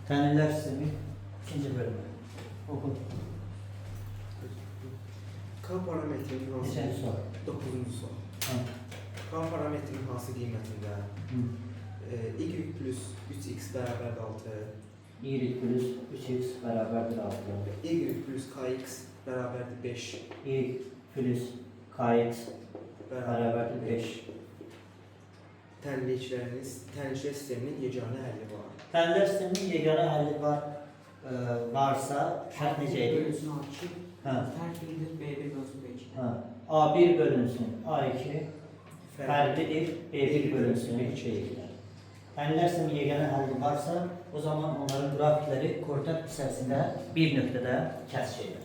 Təhlillər sistemi ikinci bölümü. Oku. K parametrinin hansı? Neçənci sual? 9-cu sual. Ha. K parametrinin hansı qiymətində y plus 3x bərabərdir 6, Y plus 3x bərabərdir 6. y plus kx bərabərdir 5 Y plus kx bərabərdir 5. Təhlilçilər sisteminin yeganə həlli var. Təhlillər sisteminin yeganə həlli varsa şərt necə edir? Bölünsün A2. Hə. Fərqlidir B1 bölünsün B2. Ha. A1 bölünsün A2 fərqlidir B1 bölünsün B2. Təhlillər sisteminin yeganə həlli varsa, o zaman onların qrafikləri koordinat hissəsində bir nöqtədə kəsişirlər.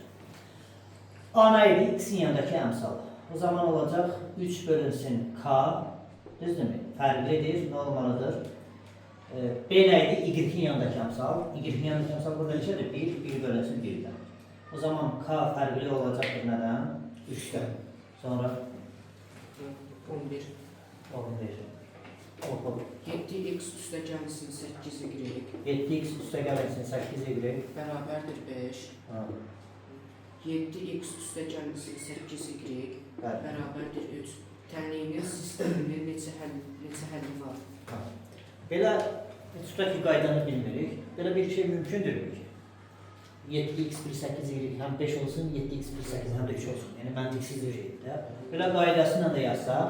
A idi x-in yanındakı əmsal. O zaman olacaq 3 bölünsün K, düzdürmü? Fərqlidir, normalıdır. B neydi? Y-in yanındakı əmsal. Y-in yanındakı əmsal burada neçədir? 1 bölünsün 1-dən. O zaman K fərqli olacaqdır nədən? 3-dən. Sonra 11. 11. Oku. 7x üstə gəlsin 8y 7x üstə gəlsin 8y. bərabərdir 5. Ha. 7x üstə gəlsin 8y Bəli. bərabərdir 3. Təhlilin sisteminin neçə həlli var? Ha. Belə tutaq ki, qaydanı bilmirik. Belə bir şey mümkündür ki 7x plus 8y həm 5 olsun, 7x plus 8 həm də 3 olsun. Yəni məntiqsiz bir şeydir də. Belə qaydasıyla da yazsaq,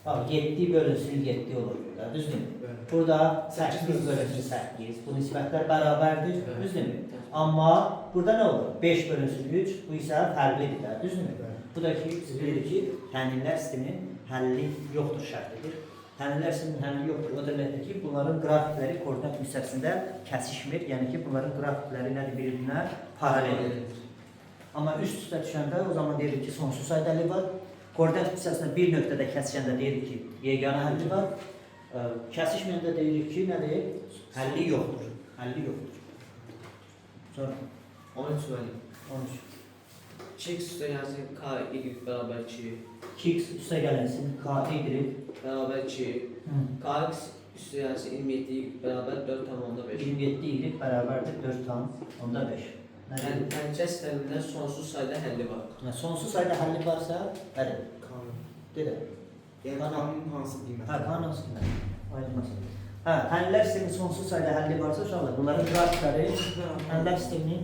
bax 7 bölünsün 7 olur burada, düzdürmü? Burada 8 bölünsün 8, bu nisbətlər bərabərdir, düzdürmü? Amma burada nə olur? 5 bölünsün 3, bu isə fərqlidir də, düzdürmü? Bu da ki, biz bilirik ki, təhlillər sisteminin həlli yoxdur şərtidir. Təhlillər sisteminin həlli yoxdur. O deməkdir ki, bunların qrafikləri koordinat hissəsində kəsişmir. Yəni ki, bunların qrafikləri nədir? Bir-birinə paraleldir. Amma üst-üstə düşəndə o zaman deyirik ki, sonsuz sayda həlli var. Koordinat hissəsində bir nöqtədə kəsişəndə deyirik ki, yeganə həlli var. Kəsişməyəndə deyirik ki, nədir? Həlli yoxdur. Həlli yoxdur. Sonra 13 var. 13. X üstə gəlsin K, Y bərabər 2. 2x üstə gələnsin, k, y Bərabər 2. Kx üstə gəlsin 27 Y bərabər 4,5. 27 y bərabərdir 4,5. Təhlillər sistemində sonsuz sayda həlli var. Sonsuz sayda həlli varsa, bəli, Kanun. dedə. Yəni kanunun hansı qiymətində? Hə, qanun sistemi. Aydın məsələ. Hə, təhlillər sisteminin sonsuz sayda həlli varsa, uşaqlar, bunların qrafikləri təhlillər sisteminin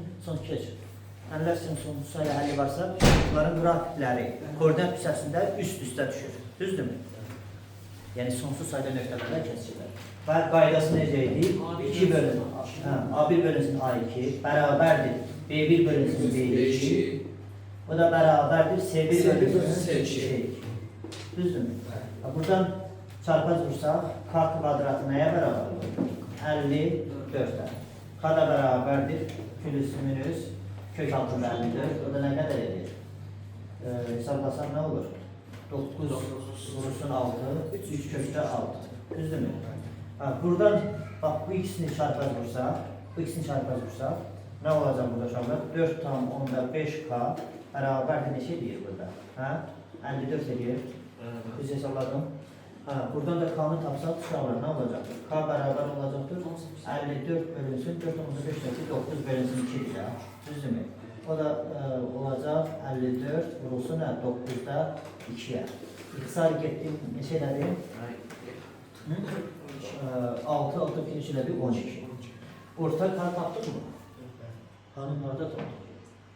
təhlillər sisteminin sonsuz sayda həlli varsa, bunların qrafikləri koordinat hissəsində üst-üstə düşür. Düzdürmü? Yəni sonsuz sayda nöqtələrlə kəsirlər. Və qaydası necə idi? 2 bölünsün A1 bölünsün A2 bərabərdir B1 bölünsün B2. Bu da bərabərdir C1 bölünsün C2. Düzdürmü? Buradan çarpaz vursaq, K kvadratı nəyə bərabərdir? 54-ə. K da bərabərdir plus minus kök altı 54. O da nə qədər edir? Hesablasam nə olur? 9 vurursun 6, 3 kökdə 6. Düzdürmü? Buradan bax, bu ikisini çarpaz vursaq, nə olacaq burada uşaqlar? 4,5K bərabərdir neçə deyir burada? 54 edir. Biz hesabladım. Buradan da K'nı tapsaq uşaqlar nə olacaqdır? K bərabər olacaqdır. 54 bölünsün, 4,5 9 bölünsün 2'dir ya. Düzdürmü? O da olacaq 54 vurulsun 9'da 2'yə. İxtisar getdik, neçə elədik? 6, 6 2 elədik, 12. Orta K tapdıq mı? K'nın orada tapdıq.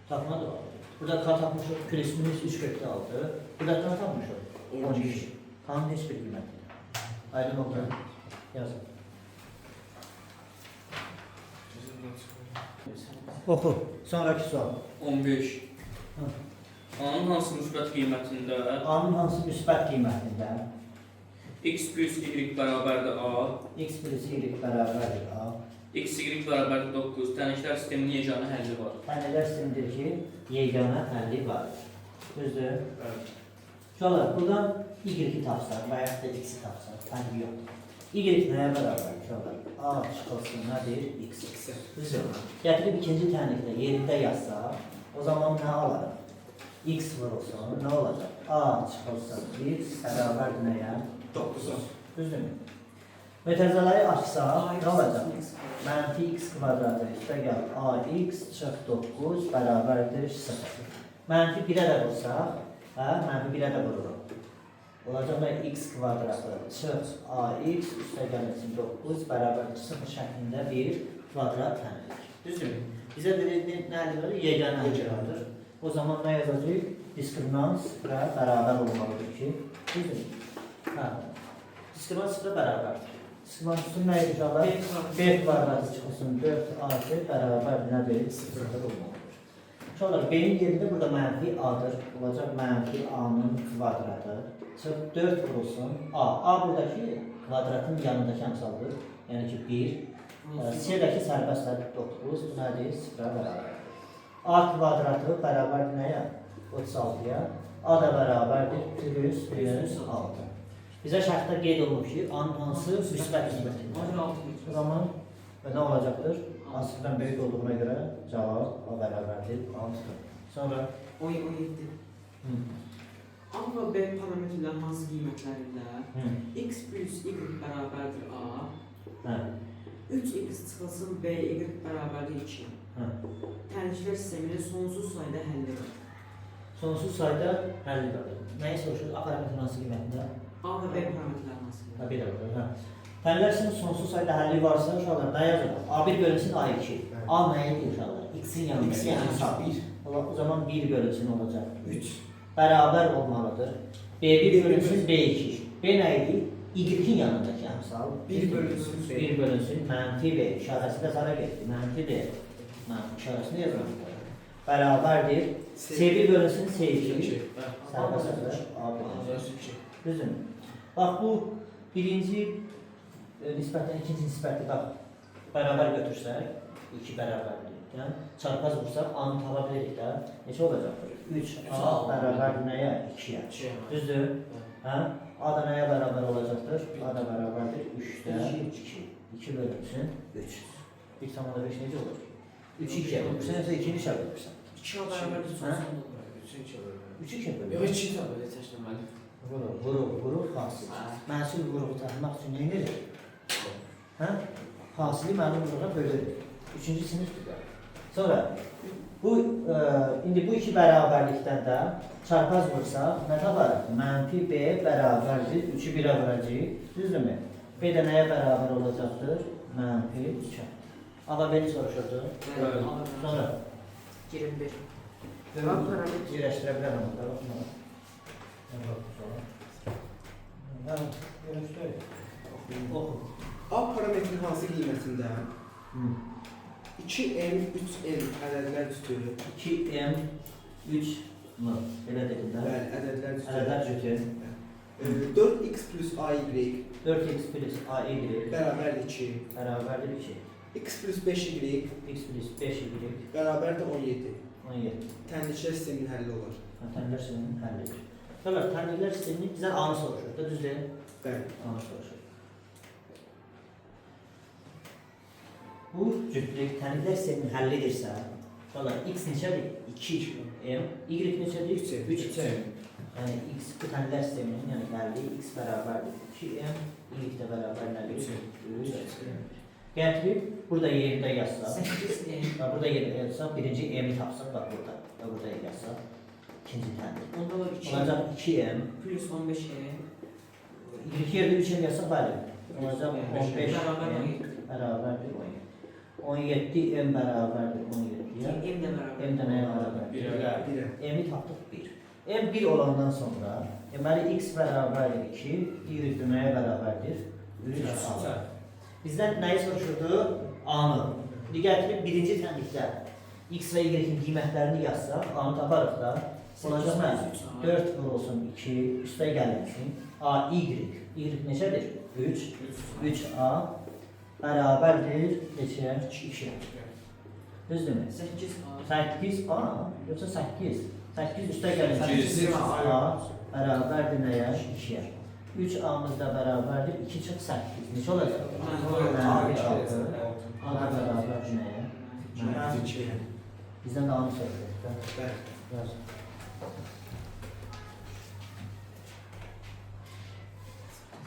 Tapmadı var. Burada K tapmışıq, plus minus 3 kökdə 6. Burada K tapmışıq, 12. K'nın heç bir qiymətidir. Aydın oldu. Yazın. Oku. Sonraki sual. 15. A'nın hansı müsbət qiymətində A'nın hansı müsbət qiymətində? x plus y bərabərdir A, X plus Y bərabərdir A. x, y bərabərdir 9, təhlillər sisteminin yeganə həlli var. Təhlillər sistemidir ki, yeganə həlli vardır. Düzdür? Uşaqlar, buradan Y-i tapsaq və yaxud da X-i tapsaq, fərqi yoxdur. Y nəyə bərabərdir uşaqlar? A çıxılsın nədir? X. Düzdür? Gətirib ikinci təhlildə yerində yazsaq, o zaman nə alarıq? X vurulsun, nə olacaq? A çıxılsın X bərabərdir nəyə? 9'a. Düzdürmü? Mütəzələri açsaq, nə olacaq? Mənfi x kvadratı üstə gəl ax çıx 9 bərabərdir 0. Mənfi 1-ə də vursaq, mənfi 1-ə də vururuq. Olacaq da x kvadratı çıx ax üstə gəlməsin 9 bərabərdir 0 şəklində bir kvadrat təmizlik. Düzdür? Bizə nə edilir? Yeganə edilir. O zaman nə yazacaq? Diskriminant sıfıra bərabər olmalıdır ki, düzdür? Diskriminant sıfıra bərabərdir. Diskriminant sıfır nə edir? B kvadratı çıxılsın 4ac bərabər nədir? Sıfır olmalıdır. Sonra B-nin yerində burada mənfi A-dır. Olacaq mənfi A-nın kvadratı. Çıx 4 vurulsun A. A buradakı kvadratın yanındakı əmsaldır. Yəni ki 1. C-dəki sərbəstlər 9. Bu nədir? Sıfıra bərabərdir. A kvadratı bərabərdir nəyə? 36-ya. A da bərabərdir 106. Bizə şərtdə qeyd olunub ki, A-nın hansı müsbət qiymətidir. O zaman nə olacaqdır? A sıfırdan böyük olduğuna görə cavab A bərabərdir 6-dır. Sonra 17. A və B parametrlərin hansı qiymətlərində x plus y bərabərdir A, 3x çıxılsın B, y bərabərdir 2. Təhlükələr sisteminin sonsuz sayda həlli var. sonsuz sayda həlli var. Nəyi soruşur? A parametrin hansı qiymətində? A və B parametrlərin hansı qiymətində? Bir dəqiqə. Təhlükəsinin sonsuz sayda həlli varsa, uşaqlar nə yazılır? A1 bölünsün A2. A nəyə deyir uşaqlar? X-in yanında. X-in yanında 1. O zaman 1 bölünsün olacaq. 3. Bərabər olmalıdır. B1 bölünsün B2. B nə idi? Y-in yanındakı əmsal. 1 bölünsün B. 1 bölünsün mənfi B. İşarəsi də sana getdi. Mənfi B. İşarəsini yazalım. Bərabərdir. C1 bölünsün C2. Sərbəstdir. A bölünsün. Düzdür. Bax bu birinci nisbətdən ikinci nisbəti bax bərabər götürsək, 2 bərabərdir. Yəni çarpaz vursaq A-nı tapa bilirik də. Neçə olacaqdır? 3A bərabər nəyə? 2-yə. Düzdür? A da nəyə bərabər olacaqdır? A da bərabərdir 3-də 2. 2 bölünsün 3. 1,5 necə olur? 3-ü 2-yə bölürsən, yoxsa 2-ni işə bölürsən? 2-yə bərabərdir sonsuz olur. 3-ü 2-yə bölürsən? Yox, 2 təbələ təşləməli. Vurur, xasil. Mənsul vuruğu tapmaq üçün nə edilir? Xasili mənim vuruğa bölürük. 3-cü sinifdir də. Sonra, indi bu iki bərabərlikdən də çarpaz vursaq, nə tabarıq? Mənfi B bərabərdir, 3-ü 1-ə vuracaq. Düzdürmü? B də nəyə bərabər olacaqdır? Mənfi 3-ə. Ama beni soruşurdu. Sonra? 21. Yerləşdirə bilərəm. Oxu. A parametrin hansı qiymətində 2m, 3m ədədlər cütü. 2m, 3 mı? Elə dedim də. Bəli, ədədlər cütü. Ədədlər cütü. 4x plus ay 4x plus ay bərabərdir 2. Bərabərdir 2. X plus 5y X plus 5y bərabərdir 17. 17. Təhlükələr sisteminin həlli olur. Təhlükələr sisteminin həllidir. Bəli, təhlükələr sistemini bizdən A-nı soruşur da, düzdür? Bəli. A-nı soruşur. Bu cütlük təhlükələr sisteminin həllidirsə, x neçədir? 2m, y neçədir? 3m. Yəni x bu təhlükələr sisteminin həlli x bərabərdir 2m, y də bərabər nədir? 3m. Gətirib, burada yerində yazsaq, burada yerində yazsaq, birinci m-i tapsaq, bax burada, və burada yazsaq, ikinci təhlil. Onda olur 2 Olacaq 2m, plus 15m ilk yerdə 3m yazsaq, bəli, olacaq 15m, bərabərdir 17 m bərabərdir 17-yə, M də bərabər. m də nəyə bərabərdir? 1-ə. M-i tapdıq 1. M 1 olandan sonra, deməli x bərabərdir 2, y nəyə bərabərdir? 3 alır. Bizdən nəyi soruşurdu? A-nı. İndi gətirib birinci tənlikdə x və y-in qiymətlərini yazsaq, A-nı taparıq da. Olacaq mən 4 vurulsun 2, üstə gəlmişsin. A, y neçədir? 3. 3A bərabərdir neçəyə? 2. Düzdürmü? 8A 8A, yoxsa 8? 8 üstə gəlmişsin. A bərabərdir nəyə? 2-yə. 3A-mız da bərabərdir, 2 çıx 8. Neçə olacaq? A da bərabərdir nəyə? Bizdən də A-nı soruşuyoruz. Bəli.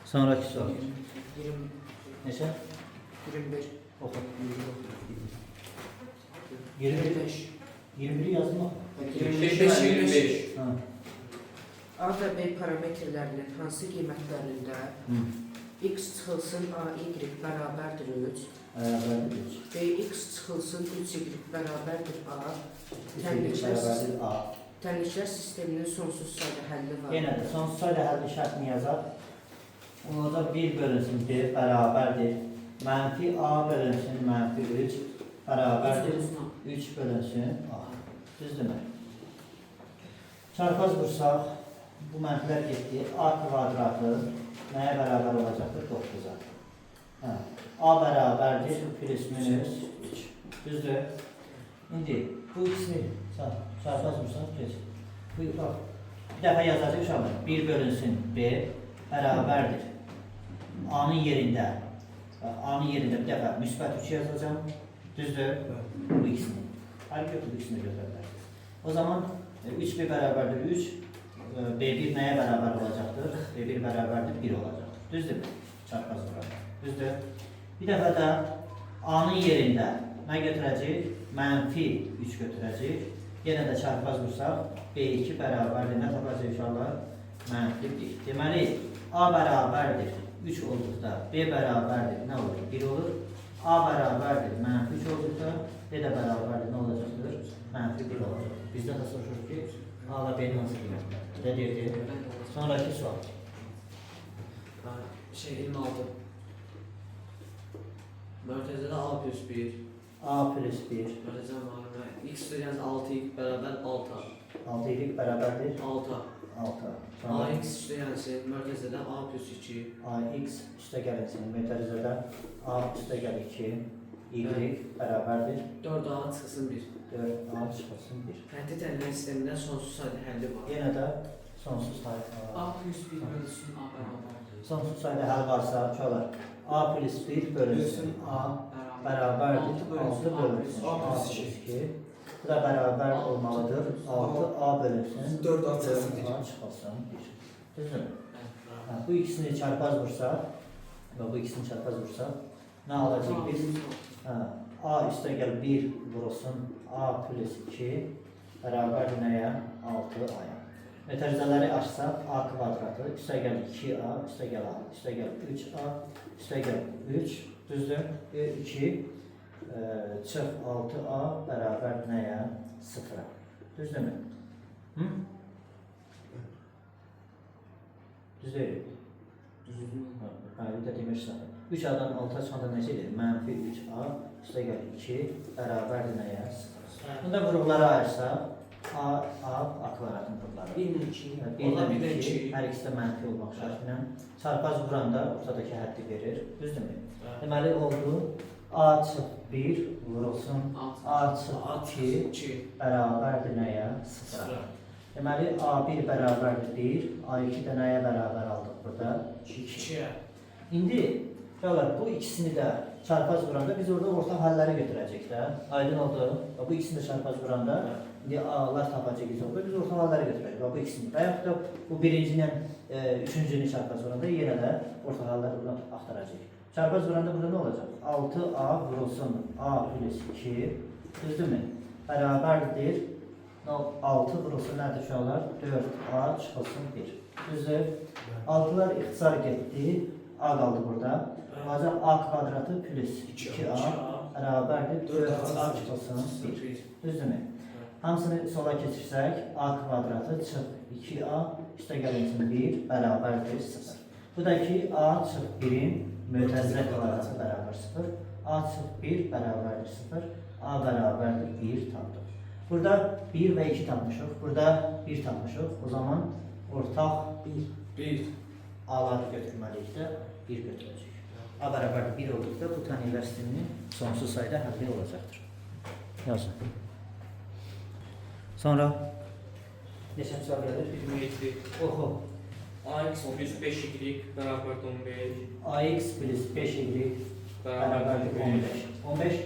Sonraki soru. 20 Neçə? 21 Oxu. 21. 21 yazdım mı? 25 25. Ha. A və B parametrlərinin hansı qiymətlərində x çıxılsın a y bərabərdir 3, Bərabərdir 3. b x çıxılsın 3y bərabərdir a, 3 bərabərdir A. tənliklər sisteminin sonsuz sayda həlli var. Yenə də sonsuz sayda həlli şərtini yazaq. Orada 1 bölünsün b bərabərdir. Mənfi a bölünsün mənfi 3 bərabərdir. 3 bölünsün a. Düzdürmü? Çarpaz vursaq, bu mənfilər getdi. A kvadratı nəyə bərabər olacaqdır? 9-a. Hə. A bərabərdir plus minus 3. Düzdür? İndi bu ikisini çarpaz vursaq, geç. Bu, bax, bir dəfə yazacaq uşaqlar. 1 bölünsün b bərabərdir. A-nın yerində, A-nın yerində bir dəfə müsbət 3 yazacağım. Düzdür? Bu ikisini. Hər götür, bu ikisini götürürlər. O zaman 3b bərabərdir 3. B1 nəyə bərabər olacaqdır? B1 bərabərdir 1 olacaqdır. Düzdür? Çarpaz vuraq. Düzdür? Bir dəfə də A-nın yerində nə götürəcək? Mənfi 3 götürəcək. Yenə də çarpaz vursaq, B2 bərabərdir. Nə tapacaq inşallah? Mənfi 1. Deməli, A bərabərdir 3 olduqda, B bərabərdir nə olur? 1 olur. A bərabərdir mənfi 3 olduqda, B də bərabərdir nə olacaqdır? Mənfi 1 olacaq. Bizdə də soruşur ki, A və B-nin hansı qiymətlər? Nə deyirdi? Sonraki sual. 26. Mərtəzədə A plus 1. A plus 1. Mərtəzə müəllimə. X istəyəniz 6 bərabər 6. 6 y bərabərdir 6. 6. AX istəyəniz mərtəzədə A plus 2. AX üstə gələcək metrizədə A üstə gəl 2. Y bərabərdir 4A çıxsın 1. 4A çıxılsın 1. Təhdid tənqid sistemində sonsuz sayda həlli var. Yenə də sonsuz sayda A plus 1 bölünsün A bərabərdir. sonsuz sayda həll varsa çolar. A plus 1 bölünsün A bərabərdir 6 bölünsün A A plus plus 2. 2. Bu da bərabər olmalıdır. 6A bölünsün 4A çıxsın 1. 4A çıxılsın 1. Düzdür? Ha, bu ikisini çarpaz vursaq və bu ikisini çarpaz vursaq nə alacaq biz? Ha, A üstə gəl 1 vurulsun A plus 2 bərabərdir nəyə? 6A-ya. Metrizələri açsaq A kvadratı üstə gəl 2A, üstə gəl A, üstə gəl 3A, üstə gəl 3, düzdür? 2 çıx 6A bərabər nəyə? 0-a. Düzdürmü? Hı? Düzdür? Qayıda demişsən. 3A-dan 6-a çıxanda necə edir? Mənfi 3A üstə gəl 2 bərabərdir nəyə? 0. Bunda vuruqları ayırsaq A kvadratın vuruqları. 1 2. 1 2, hər ikisi də mənfi olmaq şərti ilə. Çarpaz vuranda ortadakı həddi verir. Düzdürmü? Deməli oldu. A çıx 1 vurulsun. A çıx 2 bərabərdir nəyə? 0-a. Deməli A1 bərabərdir 1, A2 də nəyə bərabər aldıq burada? 2-yə. İndi gələr bu ikisini də çarpaz vuranda biz orada ortaq həlləri götürəcəyik də. Aydın oldu. Bu ikisini də çarpaz vuranda indi A-lar tapacaq biz orada. Biz ortaq həlləri götürəcəyik. Bu ikisini. Və yaxud da bu birinci ilə üçüncünü çarpaz vuranda yenə də ortaq həlləri buradan axtaracağıq. Çarpaz vuranda burada nə olacaq? 6A vurulsun A plus 2. Düzdürmü? Bərabərdir. 6 vurulsun nədir uşaqlar? 4A çıxılsın 1. Düzdür? 6'lar ixtisar getdi. A qaldı burada. Ancaq A kvadratı plus 2A bərabərdir 4A çıxılsın 1. Düzdürmü? Hamısını sola keçirsək A kvadratı çıx 2A üstə gəlinsin 1 bərabərdir 0. Bu da ki A çıx 1'in mötəzələ kvadratı bərabər 0. A çıx 1 bərabərdir 0. A bərabərdir 1 tapdıq. Burada 1 və 2 tapmışıq. Burada 1 tapmışıq. O zaman ortaq 1 A-ları götürməliyik də 1 götürəcək. A bərabərdir 1 olduqda bu tənliklər sisteminin sonsuz sayda həlli olacaqdır. Yazın. Sonra neçənci sual gəlir? 27. Oxu. AX plus 5y bərabər 15. AX plus 5y bərabərdir 15. 15?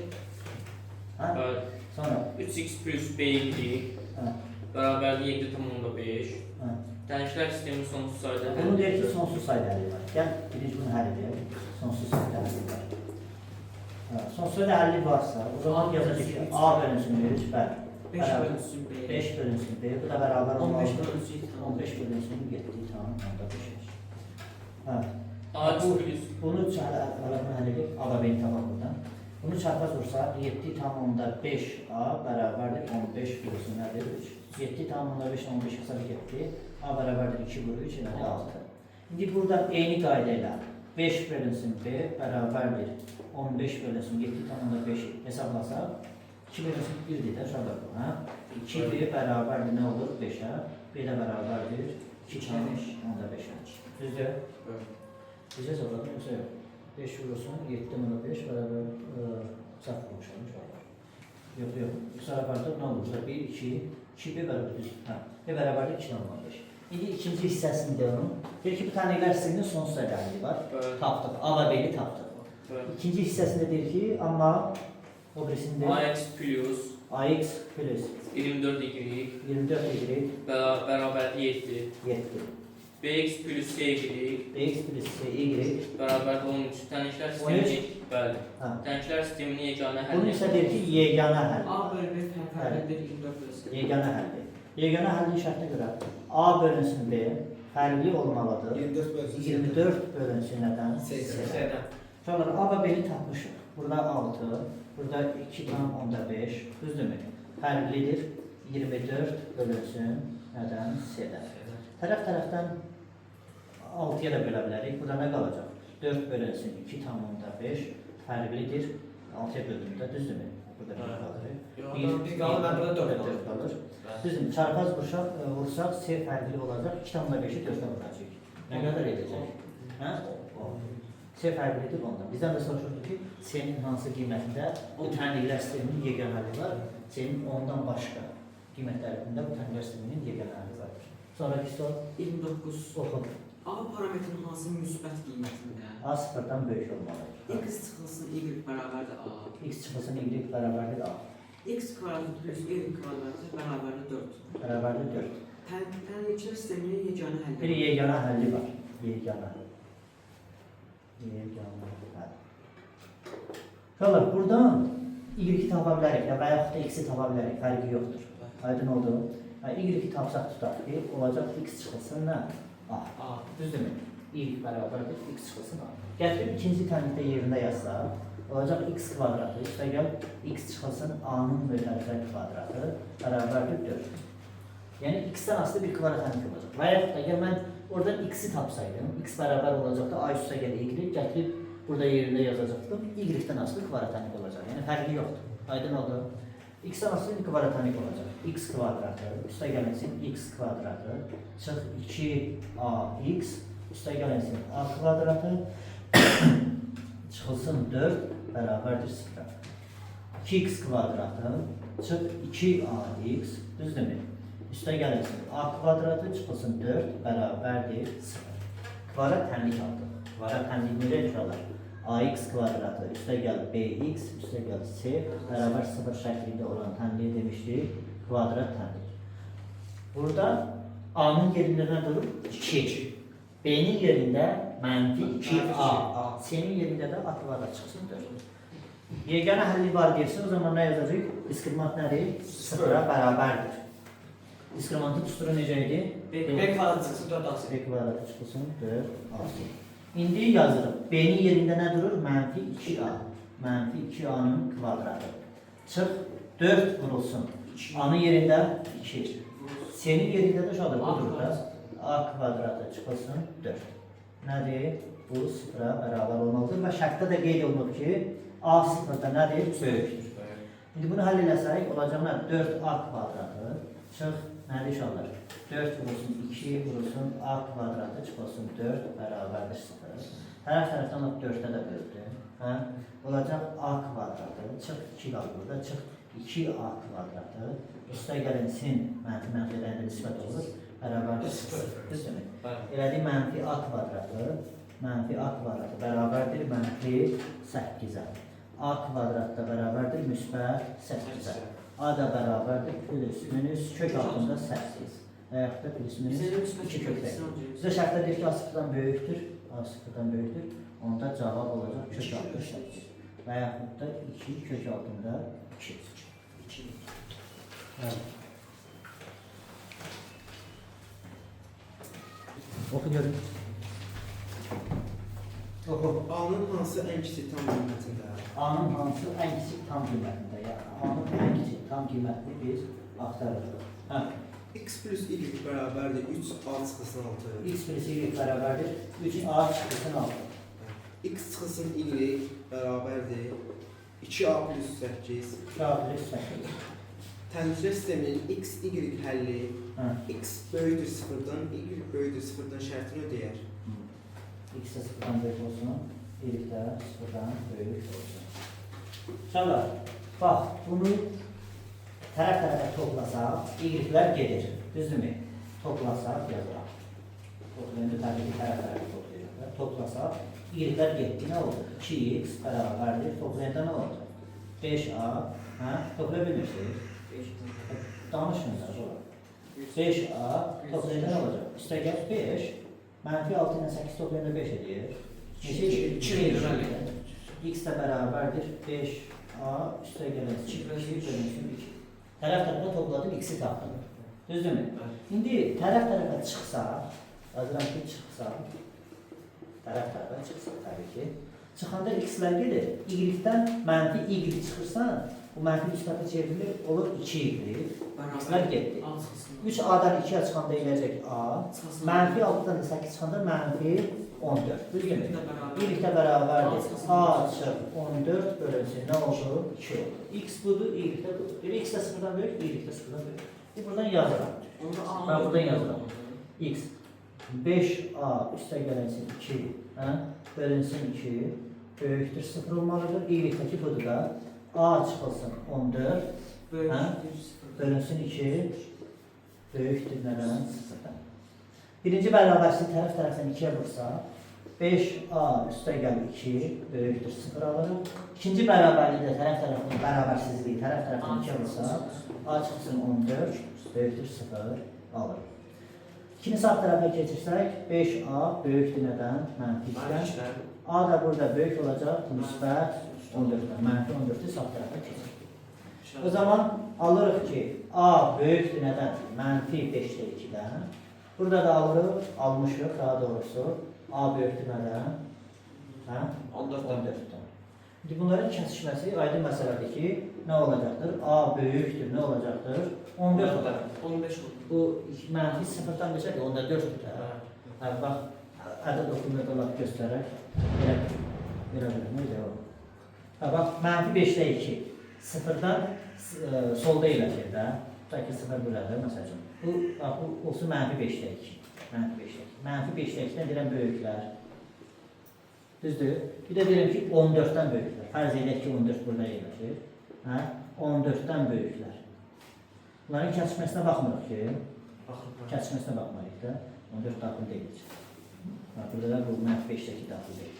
Hə? Bəli. Sonra? 3x plus b2 Hə. bərabər 7,5. Hə. Tənliklər sisteminin sonsuz sayda Bunu deyir ki, sonsuz sayda həlli var. Gəl, birinci bunu həll edək. Sonsuz sayda həlli var. Sonsuz həlli varsa, o zaman yazacaq ki, A bölünsün 3, bəli. 5 Bərabər. bölünsün B. 5 bölünsün B, bu da bərabər 15 olmalıdır. bölünsün 15 bölünsün 7, tamam, onda 5. Hə. AX Bu- plus Bunu həll edib, A və B-ni tapaq buradan. Bunu çarpaz vursaq, 7 tamamında 5A bərabərdir 15 bölünsün nədir? 3. 7 tamamında 5, 15 hesab getdi. A bərabərdir 2 bölü 3, elədi 6. İndi buradan eyni qayda ilə 5 bölünsün B bərabərdir 15 bölünsün 7 tamamında 5 hesablasaq 2 bölünsün 1-dir də uşaqlar bu, hə? 2B bərabərdir nə olur? 5-ə. B də bərabərdir 2 çarpı 10-da 5-ə. Düzdür? Diyeceğiz orada yoksa yok. 5 vurursun 7 bölü 5 bərabər səhv vurmuşam uşaqlar. Yox, yox. Bu sefer artıq nə olur? 1, 2, 2B bərabər düz. Hə. B bərabərdir 2 bölü 5. İndi ikinci hissəsində onun. Deyir ki, bu taneylər sisteminin sonsuz ədəli var. Tapdıq. A və B-ni tapdıq. İkinci hissəsində deyir ki, amma o birisində AX plus AX plus 24Y 24Y bərabərdir 7. 7. BX plus CY BX plus CY. bərabərdir 13. Tənliklər sistemini, bəli. Hə. Tənliklər sistemini yeganə Bunun həlli. isə deyir ki, yeganə həll. A bölü B fərqlidir 24 bölünsün. Yeganə həlli. Yeganə həllin şərtinə görə A bölünsün B fərqli olmalıdır. 24 bölünsün 24 bölünsün nədən? S'dən. Sonra A və B-ni tapmışıq. Burada 6, burada 2 tam 10-da 5. Düzdürmü? Fərqlidir. 24 bölünsün nədən? S-dən. Tərəf-tərəfdən 6-ya da bölə bilərik. Burada nə qalacaq? 4 bölünsün 2 tam 10-da 5 fərqlidir. 6-ya böldüğümüzdə düzdürmü? Burada bir qalır. Bir qalır, mən burada 4 qalır. qalır. Düzdür, çarpaz vursaq C fərqli olacaq. 2 tam 5-i 4-ə vuracaq. Nə qədər edəcək? Hə? C fərqlidir ondan. Bizdən də soruşurdu ki, C-nin hansı qiymətində bu tənliklər sisteminin yeganəliyi var, C-nin ondan başqa qiymətlərində bu tənliklər sisteminin yeganəliyi var. Sonraki sual 29. oxu. A parametrin hansı müsbət qiymətində? A sıfırdan böyük olmalıdır. X çıxılsın Y bərabərdir A. X çıxılsın Y bərabərdir A. X kvadratı plus Y kvadratı bərabərdir 4. Bərabərdir 4. Tənliklər sisteminin yeganə həlli. Bir yeganə həlli var. Yeganə. Yeganə həll. Şöyle buradan Y-i tapa bilərik ya və yaxud da X-i tapa bilərik. Fərqi yoxdur. Aydın oldu. Y-i tapsaq tutaq ki, olacaq X çıxılsın nə? A. Düzdürmü? Y bərabərdir X çıxılsın A. Gətirib ikinci tənlikdə yerində yazsaq, olacaq X kvadratı. İşte gəl X çıxılsın A-nın mötərizə kvadratı bərabərdir 4. Yəni X-dən asılı bir kvadrat tənlik olacaq. Və yaxud da gəl mən oradan X-i tapsaydım, X bərabər olacaqdı A üstə gəl Y, gətirib burada yerində yazacaqdım, Y-dən asılı kvadrat tənlik olacaq. Yəni fərqi yoxdur. Aydın oldu. X-dən asılı bir kvadrat tənlik olacaq. X kvadratı, üstə gələnsin X kvadratı, çıx 2AX, üstə gələnsin A kvadratı, çıxılsın 4 bərabərdir 0. 2x kvadratı, çıx 2AX, düzdürmü? Üstə gələnsin A kvadratı, çıxılsın 4 bərabərdir 0. Kvadrat tənlik aldıq. Kvadrat tənlik necə inşallah? AX kvadratı, üstə gəl BX, üstə gəl C, bərabər 0 şəklində olan tənliyə demişdik, kvadrat tənlik. Burada A-nın yerində nə durur? 2. B-nin yerində mənfi 2A. C-nin yerində də A kvadrat çıxsın 4. Yeganə həlli var deyirsə, o zaman nə yazacaq? Diskriminant nədir? 0-a bərabərdir. Diskriminantın tusturu necə idi? B kvadrat çıxsın 4 AC. B kvadratı çıxsın 4AC. İndi yazırıq. B-nin yerində nə durur? Mənfi 2A. Mənfi 2A-nın kvadratı. Çıx 4 vurulsun. A-nın yerində 2. C-nin yerində də şadır budur da. A kvadratı çıxılsın 4. Nədir? Bu 0-a bərabər olmalıdır. Və şərtdə də qeyd olunur ki, A 0-da nədir? Böyükdür. İndi bunu həll eləsək, olacaq nə? 4A kvadratı. Çıx nədir şallar? 4 vurulsun 2 vurulsun A kvadratı çıxılsın 4 bərabərdir 0. Tərəf-tərəfdən 4-ə də böldüm. Hə? Olacaq A kvadratı. Çıx 2 qalır burada. Çıx 2A kvadratı. Üstə gəlinsin mənfi-mənfidən də nisbət olur. Bərabərdir 0. Düzdürmü? Elədik mənfi A kvadratı. Mənfi A kvadratı bərabərdir mənfi 8-ə. A kvadratda bərabərdir müsbət 8-ə. A da bərabərdir plus minus kök altında 8. Və yaxud da plus minus 2 kökdə. Bizə şərtdə deyir ki, A sıfırdan böyükdür. A sıfırdan böyükdür. Onda cavab olacaq kök altında 8. və yaxud da 2 kök altında 2. 2. Evet. Oku görün. Oku. A-nın hansı ən kiçik tam qiymətində? A'nın hansı ən kiçik tam qiymətində? Yəni A'nın ən kiçik tam qiymətini biz axtarırıq. Hə. X plus Y bərabərdir 3A çıxılsın 6. X plus Y bərabərdir 3A çıxılsın 6. X çıxılsın Y bərabərdir 2A plus 8. 2A plus 8. Təhlükə sisteminin X, Y həlli Hə. X böyükdür 0-dan, Y böyükdür 0-dan şərtini ödəyər. X də 0-dan böyük olsun, Y də 0-dan böyük olsun. Sonra, bax, bunu tərəf-tərəfə toplasaq, Y-lər gedir, düzdürmü? Toplasaq, yazıraq. Toplayında təbii ki, tərəf-tərəfə toplayırıq. Toplasaq, Y-lər getdi, nə oldu? 2X bərabərdir, toplayında nə oldu? 5A, hə? Toplaya bilmirsiniz? Danışmıyorlar ola. 5A toplayında nə olacaq? İstəgəl 5, mənfi 6 ilə 8 toplayında 5 edir. X də bərabərdir 5A üstəgəl 2 bölünsün 2. Tərəf-tərəfə topladım, X-i tapdım. Düzdürmü? İndi tərəf-tərəfə çıxsaq, yazıram ki, çıxsaq, tərəf-tərəfə çıxsaq təbii ki, çıxanda X-lər gedir, Y-dən mənfi Y çıxırsan, bu mənfi müsbətə çevrilir, olur 2Y. X-lər getdi. 3A'dan 2'ye çıxanda eləyəcək A, mənfi 6'dan 8 çıxanda mənfi 14. Düzgün mü? Y-də bərabərdir. A çıxıb 14 bölünsün, nə oldu? 2 oldu. X budur, Y-də budur. Biri X də 0-dan böyük, Y-də 0-dan böyük. Buradan yazıram. Ben buradan yazıram. X 5A üstə gələnsin 2, bölünsün 2, böyükdür 0 olmalıdır. Y-dəki budur da. A çıxılsın 14, bölünsün 2, böyükdür nədən? 0-dan. Birinci bərabərliyi tərəf-tərəfdən 2'ye vursa, 5A üstə gəl 2, böyükdür 0 alırıq. İkinci bərabərliyi də tərəf-tərəfdən bərabərsizliyi tərəf-tərəfdən 2'ye vursa, A çıxılsın 14, böyükdür 0 alırıq. İkini sağ tərəfə keçirsək, 5A böyükdür nədən? Mənfi 2'dən. A da burada böyük olacaq, müsbət 14'den, mənfi 14'ü sağ tərəfə keçir. O zaman alırıq ki, A böyükdür nədən? Mənfi 5'də 2'dən. Burada da almışıq, daha doğrusu. A böyükdür nədən? 14'dən. Şimdi bunların kəsişməsi aydın məsələdir ki, nə olacaqdır? A böyükdür, nə olacaqdır? 14 olacaq. 15 olur. Bu mənfi 0'dan geçer ya, onda 4'dür. Bax, ədəd oxumada olaq göstərək. Belə neydi o? Bax, mənfi 5'də 2. 0'dan solda eləcək də. Tutaq ki, 0 buradır, məsələn. Bu olsun mənfi 5'də 2. Mənfi 5'də 2. Mənfi 5'də 2'dən deyirəm böyüklər. Düzdür? Bir də deyirəm ki, 14'dən böyüklər. Fərz edək ki, 14 burada eləcək. 14'dən böyüklər. Bunların kəsişməsinə baxmırıq ki. Kəsişməsinə baxmalıyıq da. 14 daxil deyilir. Burada da bu mənfi 5'də 2 daxil deyil.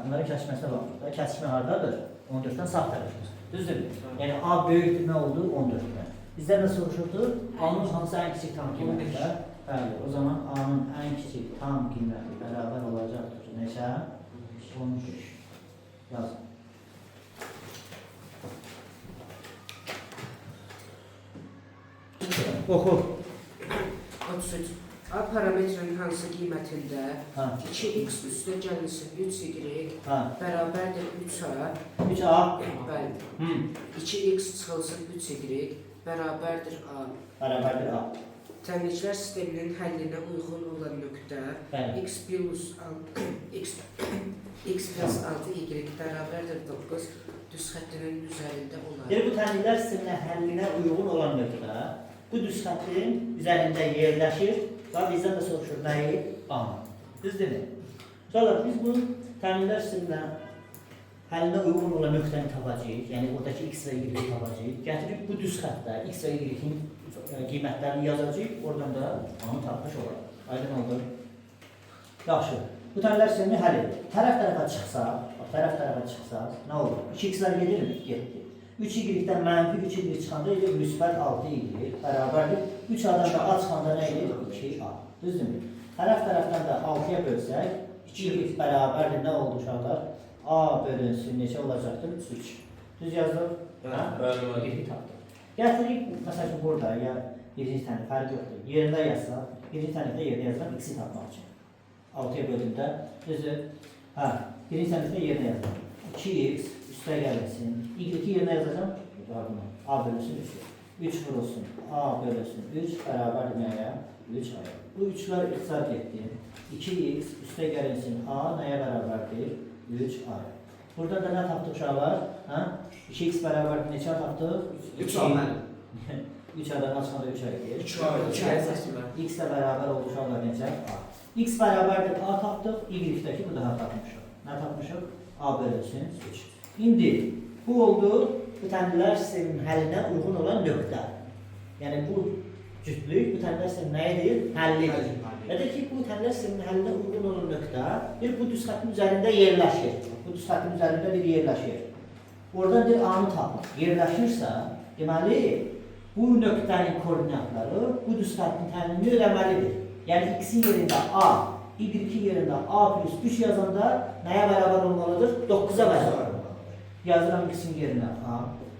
Bunların kəsişməsinə baxmırıq da. Kəsişmə haradadır? 14'dən sağ tərəfdir. Düzdür? Yəni A böyükdür nə oldu? 14'dən. Bizdən nə soruşurdu? A'nın hansı ən kiçik tam qiyməti? Bəli, o zaman A'nın ən kiçik tam qiyməti bərabər olacaqdır. Neçə? 13. Yazın. Oxu. 33. A parametrinin hansı qiymətində Ha. 2x üstə gəlirsin 3y Ha. bərabərdir 3a. 3A. Bəli. 2x çıxılsın 3y bərabərdir a. Bərabərdir A. Təmizlər sisteminin həllinə uyğun olan nöqtə Bəli. x plus 6y bərabərdir 9 düz xəttinin üzərində olar. Yəni bu təhlillər sisteminə həllinə uyğun olan nöqtə bu düz xəttin üzərində yerləşir və bizdən də soruşur nəyi? A. Düzdürmü? Sonra biz bu təhlillər sisteminə həllinə uyğun olan nöqtəni tapacağıq. Yəni oradakı x və y-i tapacağıq. Gətirib bu düz xəttdə x və y-in qiymətlərini yazacağıq. Oradan da onu tapmış olaraq. Aydın oldu. Yaxşı. Bu təhlillər sistemini həll edir. Tərəf-tərəfə çıxsaq, nə olur? 2x-lər gedirmi? Getdi. 3y-dən mənfi 3y çıxanda ilə müsbət 6y bərabərdir. 3a-dan da a çıxanda nə edir? 2a. Düzdürmü? Tərəf-tərəfdən də 6-ya bölsək, 2y bərabərdir. Nə oldu uşaqlar? A bölünsün neçə olacaqdır? 3. Düz yazılır? Bəli. Bəli, bəli. Birini tapdıq. Gətirik, məsələn burada ya birinci tənə fərq yoxdur. Yerində yazsaq, birinci tənədə yerdə yazıram x-i tapmaq üçün. 6-ya böldüyümdə, düzdür? Hə, birinci tənədə yerdə yazıram. 2x üstə gəlsin. Y2 yerinə yazacağım. A bölünsün 3. 3 vurulsun. A bölünsün 3 bərabər nəyə? 3 aya. Bu 3'lər ixtisar getdi. 2x üstə gəlinsin. A nəyə bərabərdir? 3 aya. Burada da nə tapdıq uşaqlar? Hə? 2x bərabər neçə tapdıq? 3 ay mənim. 3 aydan açmada 3 ay deyir. 3 ay seçdim mən. X ilə bərabər oldu uşaqlar neçə? A. X bərabərdir A tapdıq, Y-dəki bu daha tapmışıq. Nə tapmışıq? A bölünsün 3. İndi bu oldu bu tənbilər sisteminin həllinə uyğun olan nöqtə. Yəni bu cütlük bu tənbilər sisteminin nə edir? Həllidir. Dedik ki, bu tənbilər sisteminin həllinə uyğun olan nöqtə bir bu düz xəttin üzərində yerləşir. Bu düz xəttin üzərində bir yerləşir. Oradan bir A-nı tapmaq. Yerləşirsə, deməli bu nöqtənin koordinatları bu düz xəttin təminini ödəməlidir. Yəni x-in yerində A, y2 yerində A plus 3 yazanda nəyə bərabər olmalıdır? 9-a bərabər. Yazıram x-in yerinə A,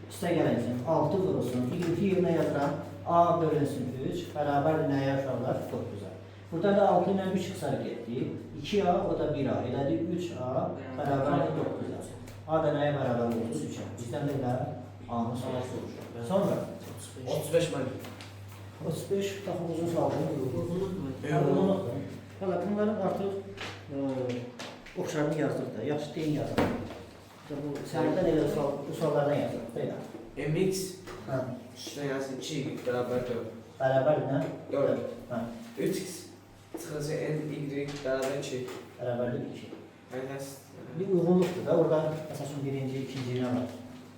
üstə gələcək 6 vurulsun, y2 yerinə yazıram A bölünsün 3, bərabər nəyə uşaqlar? 9-a. Burada da 6 ilə 3 xısar getdi. 2A, o da 1A, elədi 3A, bərabər 9-a. A da nəyə bərabər oldu? 3-ə. Bizdən də elə A-nı soruşur. Sonra 35 mənim. 35 daha uzun saldım. Uyğunluq mu? Valla bunların artıq oxşarını yazdık da, yaxşı deyin yazdık. Bu sənədən elə bu suallardan yazdık. Belə. MX Hə. üstə yazsın 2 bərabər 4. Bərabər nə? 4. Hə. 3x çıxılsa n, y bərabər 2. Bərabərlik 2. Aynəs. Bir uyğunluqdur da, orada əsasın birinci, ikinci ilə var.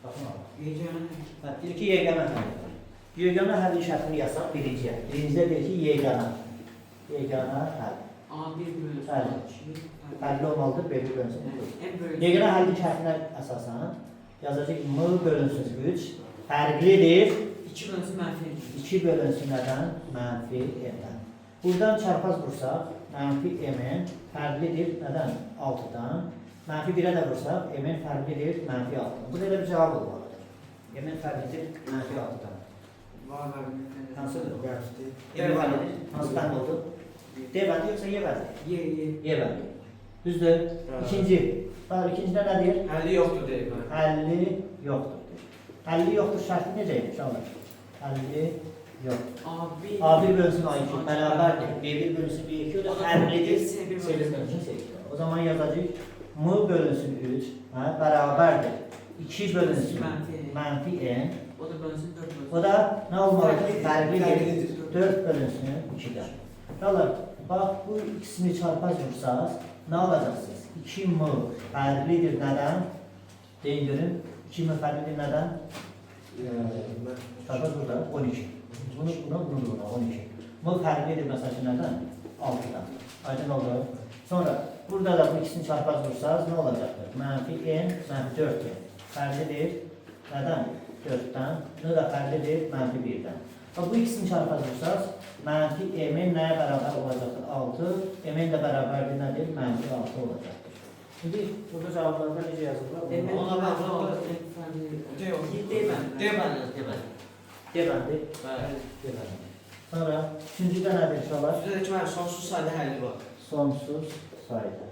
Baxın ala. Yeganə. Hə, deyir ki, yeganə həlli var. Yeganə həllin şərtini yazsaq birinciyə. Birincidə deyir ki, yeganə. Yeganə həll. A1 bölünsün Bəli. 2. Həlli olmalıdır, B1 bölünsün. M bölünsün. Yeganə həllin şərtinə əsasən yazacaq M bölünsün 3 fərqlidir. 2 bölünsün mənfi 2. 2 bölünsün nədən? Mənfi m-dən. Buradan çarpaz vursaq, mənfi m-in fərqlidir nədən? 6-dan. Mənfi 1-ə də vursaq, m-in fərqlidir mənfi 6-dan. Bu da elə bir cavab olmalıdır. M-in fərqlidir mənfi 6-dan. Var. Hansıdır? Bəli. M vəlidir. Hansı bənd oldu? D bəndi yoxsa Y bəndi? Y. Y bəndi. Düzdür. İkinci. Bax, ikincidə nə deyir? Həlli yoxdur deyib mən. Həlli yoxdur. Həlli yoxdur şərti necə idi uşaqlar? Həlli yoxdur. A1. A1 bölünsün A2 bərabərdir. B1 bölünsün B2 o da fərqlidir. C1 C1 bölünsün C2. O zaman yazacağıq M bölünsün 3 bərabərdir. 2 bölünsün mənfi n. O da bölünsün 4 bölünsün. O da nə olmalıdır? Fərqlidir. Fərqlidir. 4 bölünsün 2-dən. Uşaqlar, bax bu ikisini çarpaz vursaq nə alacaqsınız? 2M fərqlidir nədən? Deyin görün. 2M fərqlidir nədən? Çarpaz burada 12. Buna 12. M fərqlidir məsəl üçün nədən? 6-dan. Aydın oldu. Sonra burada da bu ikisini çarpaz vursaq nə olacaqdır? Mənfi n, mənfi 4n. Fərqlidir nədən? 4-dən. N da fərqlidir mənfi 1-dən. Bu ikisini çarpaz vursaq, mənfi m-in nəyə bərabər olacaqdır? 6. M-in də bərabərdir nədir? Mənfi 6 olacaqdır. Şimdi burada cavablarda necə yazılır? Ona bax, D yox. D bəndi. D bəndi. D bəndi. Bəli. D bəndi. Sonra üçüncüdə nədir uşaqlar? Üstədə ki, mənim sonsuz sayda həlli var. Sonsuz sayda.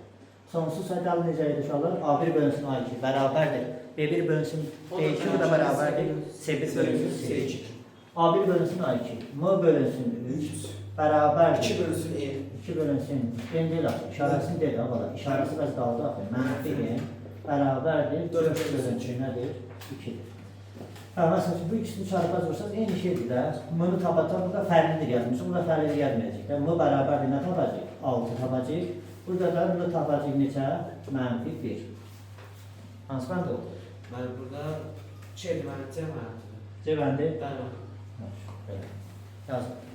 Sonsuz sayda necə idi uşaqlar? A1 bölünsün A2 bərabərdir. B1 bölünsün B2 o da bərabərdir. C1 bölünsün C2. A1 bölünsün A2. M bölünsün 3 bərabərdir. 2 bölünsün n. 2 bölünsün n deyil axı. İşarəsini deyil axı. İşarəsi bəz qaldı axı. Mənfi n bərabərdir. 4 bölünsün nədir? 2-dir. Hə, məsələn, bu ikisini çarpaz vursaq, eyni şeydir də. M-ni tapacaq, burada fərqlidir yazmışıq. Burada fərqlidir yazmayacaq. M bərabərdir nə tapacaq? 6 tapacaq. Burada da M tapacaq neçə? Mənfi 1. Hansı bənd oldu? Mən burada şeydir, mənim C mənim. C bəndi? Bəli. Yazdım.